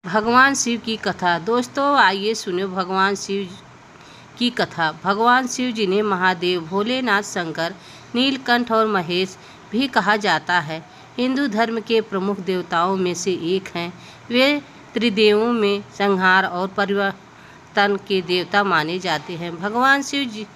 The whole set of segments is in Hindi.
भगवान शिव की कथा। दोस्तों आइए सुने भगवान शिव की कथा। भगवान शिव जिन्हें महादेव, भोलेनाथ, शंकर, नीलकंठ और महेश भी कहा जाता है, हिंदू धर्म के प्रमुख देवताओं में से एक हैं। वे त्रिदेवों में संहार और परिवर्तन के देवता माने जाते हैं। भगवान शिव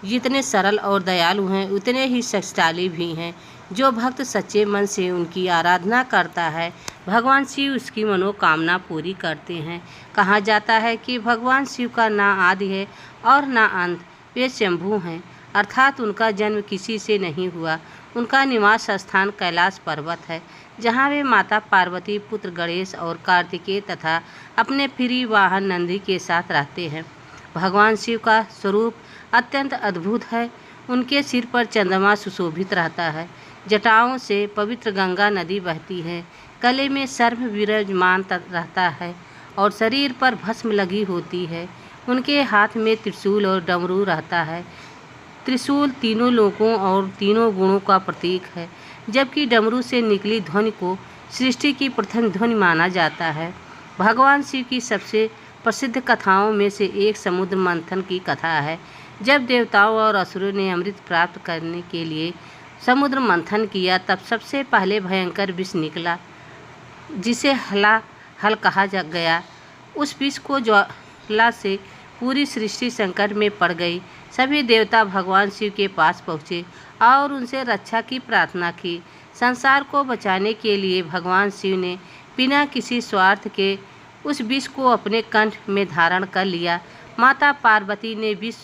जितने सरल और दयालु हैं, उतने ही शक्तिशाली भी हैं। जो भक्त सच्चे मन से उनकी आराधना करता है, भगवान शिव उसकी मनोकामना पूरी करते हैं। कहा जाता है कि भगवान शिव का ना आदि है और ना अंत। वे शंभु हैं, अर्थात उनका जन्म किसी से नहीं हुआ। उनका निवास स्थान कैलाश पर्वत है, जहाँ वे माता पार्वती, पुत्र गणेश और कार्तिकेय तथा अपने प्रिय वाहन नंदी के साथ रहते हैं। भगवान शिव का स्वरूप अत्यंत अद्भुत है। उनके सिर पर चंद्रमा सुशोभित रहता है, जटाओं से पवित्र गंगा नदी बहती है, गले में सर्प विराजमान रहता है और शरीर पर भस्म लगी होती है। उनके हाथ में त्रिशूल और डमरू रहता है। त्रिशूल तीनों लोकों और तीनों गुणों का प्रतीक है, जबकि डमरू से निकली ध्वनि को सृष्टि की प्रथम ध्वनि माना जाता है। भगवान शिव की सबसे प्रसिद्ध कथाओं में से एक समुद्र मंथन की कथा है। जब देवताओं और असुरों ने अमृत प्राप्त करने के लिए समुद्र मंथन किया, तब सबसे पहले भयंकर विष निकला, जिसे हलाहल कहा गया। उस विष को ज्वाला से पूरी सृष्टि संकट में पड़ गई। सभी देवता भगवान शिव के पास पहुँचे और उनसे रक्षा की प्रार्थना की। संसार को बचाने के लिए भगवान शिव ने बिना किसी स्वार्थ के उस विष को अपने कंठ में धारण कर लिया। माता पार्वती ने विष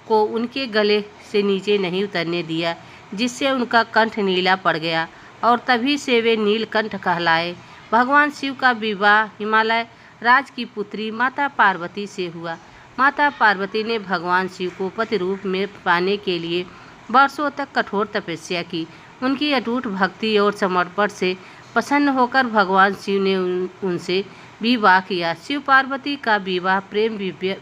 को उनके गले से नीचे नहीं उतरने दिया, जिससे उनका कंठ नीला पड़ गया और तभी से वे नीलकंठ कहलाए। भगवान शिव का विवाह हिमालय राज की पुत्री माता पार्वती से हुआ। माता पार्वती ने भगवान शिव को पति रूप में पाने के लिए वर्षों तक कठोर तपस्या की। उनकी अटूट भक्ति और समर्पण से प्रसन्न होकर भगवान शिव ने उनसे विवाह किया। शिव पार्वती का विवाह प्रेम,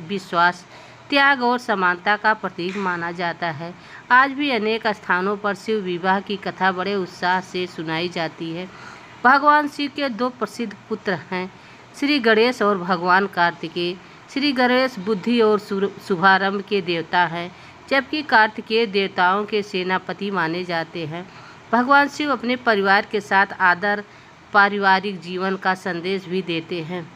विश्वास, त्याग और समानता का प्रतीक माना जाता है। आज भी अनेक स्थानों पर शिव विवाह की कथा बड़े उत्साह से सुनाई जाती है। भगवान शिव के दो प्रसिद्ध पुत्र हैं, श्री गणेश और भगवान कार्तिकेय। श्री गणेश बुद्धि और शुभारंभ के देवता हैं, जबकि कार्तिकेय देवताओं के सेनापति माने जाते हैं। भगवान शिव अपने परिवार के साथ आदर, पारिवारिक जीवन का संदेश भी देते हैं।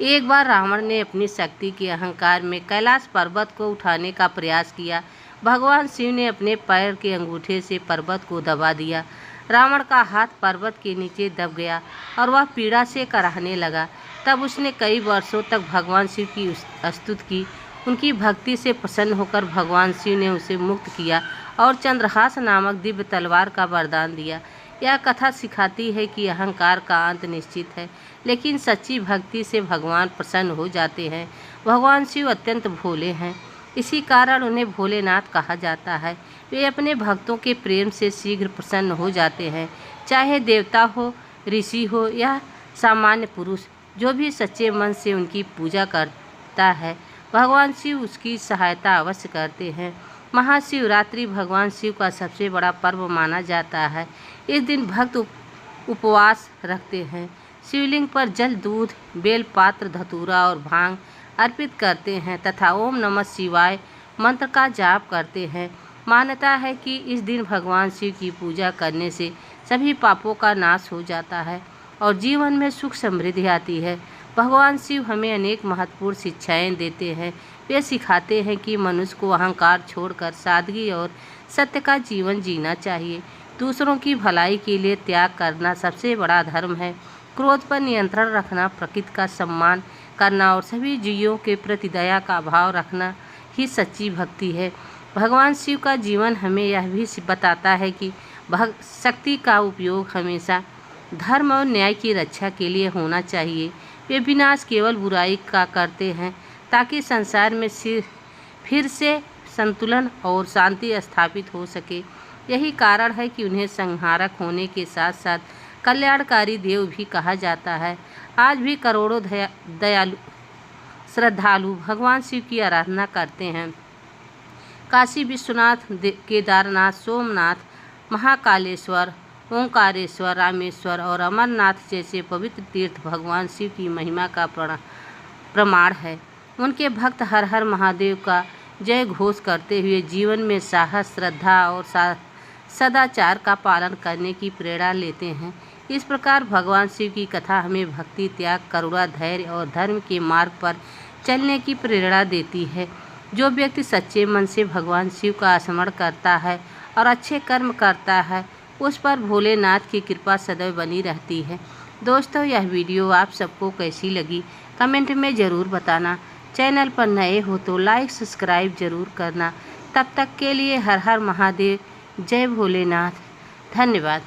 एक बार रावण ने अपनी शक्ति के अहंकार में कैलाश पर्वत को उठाने का प्रयास किया। भगवान शिव ने अपने पैर के अंगूठे से पर्वत को दबा दिया। रावण का हाथ पर्वत के नीचे दब गया और वह पीड़ा से कराहने लगा। तब उसने कई वर्षों तक भगवान शिव की स्तुति की। उनकी भक्ति से प्रसन्न होकर भगवान शिव ने उसे मुक्त किया और चंद्रहास नामक दिव्य तलवार का वरदान दिया। यह कथा सिखाती है कि अहंकार का अंत निश्चित है, लेकिन सच्ची भक्ति से भगवान प्रसन्न हो जाते हैं। भगवान शिव अत्यंत भोले हैं, इसी कारण उन्हें भोलेनाथ कहा जाता है। वे अपने भक्तों के प्रेम से शीघ्र प्रसन्न हो जाते हैं। चाहे देवता हो, ऋषि हो या सामान्य पुरुष, जो भी सच्चे मन से उनकी पूजा करता है, भगवान शिव उसकी सहायता अवश्य करते हैं। महाशिवरात्रि भगवान शिव का सबसे बड़ा पर्व माना जाता है। इस दिन भक्त उपवास रखते हैं, शिवलिंग पर जल, दूध, बेलपात्र, धतूरा और भांग अर्पित करते हैं तथा ओम नमः शिवाय मंत्र का जाप करते हैं। मान्यता है कि इस दिन भगवान शिव की पूजा करने से सभी पापों का नाश हो जाता है और जीवन में सुख समृद्धि आती है। भगवान शिव हमें अनेक महत्वपूर्ण शिक्षाएं देते हैं। वे सिखाते हैं कि मनुष्य को अहंकार छोड़कर सादगी और सत्य का जीवन जीना चाहिए। दूसरों की भलाई के लिए त्याग करना सबसे बड़ा धर्म है। क्रोध पर नियंत्रण रखना, प्रकृति का सम्मान करना और सभी जीवों के प्रति दया का भाव रखना ही सच्ची भक्ति है। भगवान शिव का जीवन हमें यह भी बताता है कि शक्ति का उपयोग हमेशा धर्म और न्याय की रक्षा के लिए होना चाहिए। वे विनाश केवल बुराई का करते हैं, ताकि संसार में फिर से संतुलन और शांति स्थापित हो सके। यही कारण है कि उन्हें संहारक होने के साथ साथ कल्याणकारी देव भी कहा जाता है। आज भी करोड़ों दयालु श्रद्धालु भगवान शिव की आराधना करते हैं। काशी विश्वनाथ, केदारनाथ, सोमनाथ, महाकालेश्वर ओंकारेश्वर, रामेश्वर और अमरनाथ जैसे पवित्र तीर्थ भगवान शिव की महिमा का प्रमाण है। उनके भक्त हर हर महादेव का जय घोष करते हुए जीवन में साहस, श्रद्धा और सदाचार का पालन करने की प्रेरणा लेते हैं। इस प्रकार भगवान शिव की कथा हमें भक्ति, त्याग, करुणा, धैर्य और धर्म के मार्ग पर चलने की प्रेरणा देती है। जो व्यक्ति सच्चे मन से भगवान शिव का स्मरण करता है और अच्छे कर्म करता है, उस पर भोलेनाथ की कृपा सदैव बनी रहती है। दोस्तों, यह वीडियो आप सबको कैसी लगी कमेंट में ज़रूर बताना। चैनल पर नए हो तो लाइक सब्सक्राइब जरूर करना। तब तक के लिए हर हर महादेव, जय भोलेनाथ। धन्यवाद।